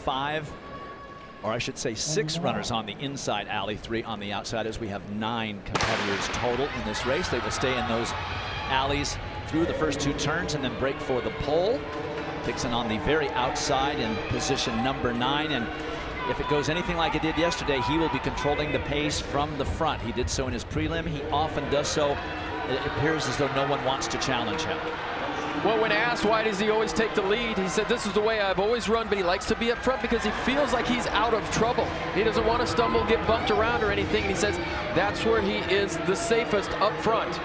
5, or I should say 6 runners on the inside alley, 3 on the outside, as we have 9 competitors total in this race. They will stay in those alleys through the first 2 turns and then break for the pole. Dixon on the very outside in position number 9, and if it goes anything like it did yesterday, he will be controlling the pace from the front. He did so in his prelim. He often does so. It appears as though no one wants to challenge him. Well, when asked why does he always take the lead, he said this is the way I've always run, but he likes to be up front because he feels like he's out of trouble. He doesn't want to stumble, get bumped around or anything, and he says that's where he is the safest up front.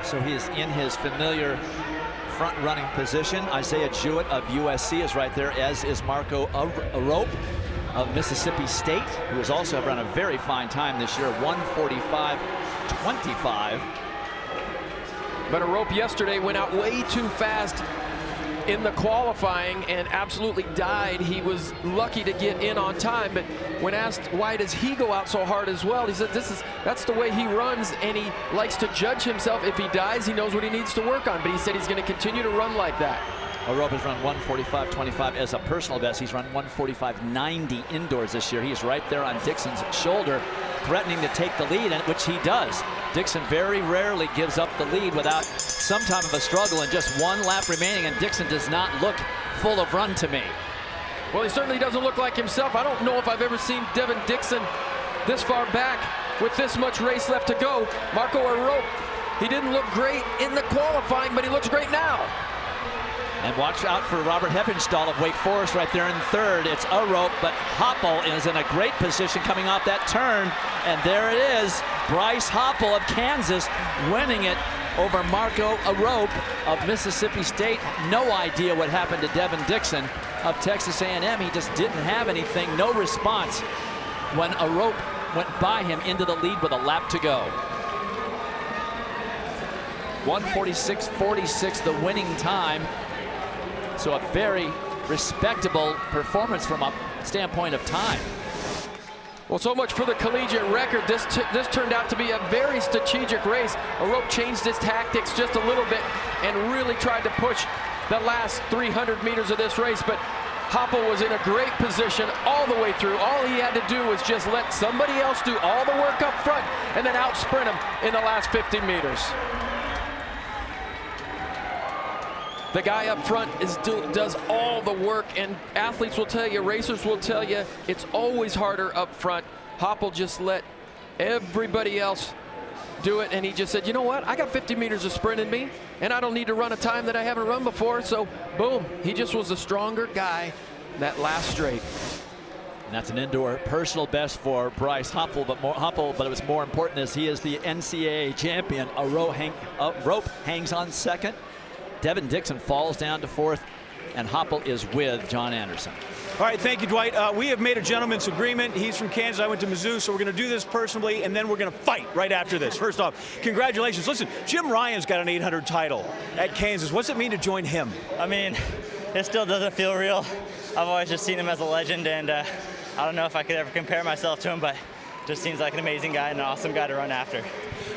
So he is in his familiar front running position. Isaiah Jewett of USC is right there, as is Marco Arop of Mississippi State, who has also run a very fine time this year, 1:45.25. But Arop yesterday went out way too fast in the qualifying and absolutely died. He was lucky to get in on time, but when asked why does he go out so hard as well, he said that's the way he runs, and he likes to judge himself. If he dies, he knows what he needs to work on, but he said he's going to continue to run like that. Arop has run 1:45.25 as a personal best. He's run 1:45.90 indoors this year. He is right there on Dixon's shoulder, threatening to take the lead, and which he does. Dixon very rarely gives up the lead without some type of a struggle, and just 1 lap remaining, and Dixon does not look full of run to me. Well, he certainly doesn't look like himself. I don't know if I've ever seen Devin Dixon this far back with this much race left to go. Marco Arop, he didn't look great in the qualifying, but he looks great now. And watch out for Robert Heppenstall of Wake Forest right there in 3rd. It's Arop, but Hopppel is in a great position coming off that turn. And there it is, Bryce Hoppel of Kansas winning it over Marco Arop of Mississippi State. No idea what happened to Devin Dixon of Texas A&M. He just didn't have anything, no response when Arop went by him into the lead with a lap to go. 1:46.46 the winning time. So a very respectable performance from a standpoint of time. Well, so much for the collegiate record. This turned out to be a very strategic race. Arop changed his tactics just a little bit and really tried to push the last 300 meters of this race, but Hopppel was in a great position all the way through. All he had to do was just let somebody else do all the work up front and then out sprint him in the last 50 meters. The guy up front does all the work, and athletes will tell you, racers will tell you, it's always harder up front. Hopppel just let everybody else do it, and he just said, you know what, I got 50 meters of sprint in me, and I don't need to run a time that I haven't run before, so boom, he just was a stronger guy that last straight. And that's an indoor personal best for Bryce Hoppel, but it was more important as he is the NCAA champion. Arop hangs on 2nd. Devin Dixon falls down to 4th, and Hopppel is with John Anderson. All right, thank you, Dwight. We have made a gentleman's agreement. He's from Kansas, I went to Mizzou, so we're going to do this personally, and then we're going to fight right after this. First off, congratulations. Listen, Jim Ryan's got an 800 title at Kansas. What's it mean to join him? I mean, it still doesn't feel real. I've always just seen him as a legend, and I don't know if I could ever compare myself to him, but just seems like an amazing guy and an awesome guy to run after.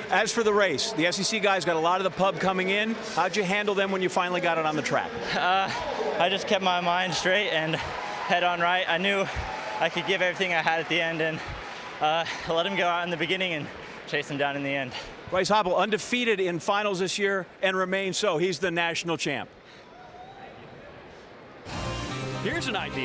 As for the race, the SEC guys got a lot of the pub coming in. How'd you handle them when you finally got it on the track? I just kept my mind straight and head on right. I knew I could give everything I had at the end, and let him go out in the beginning and chase him down in the end. Bryce Hoppel, undefeated in finals this year and remains so. He's the national champ. Here's an idea.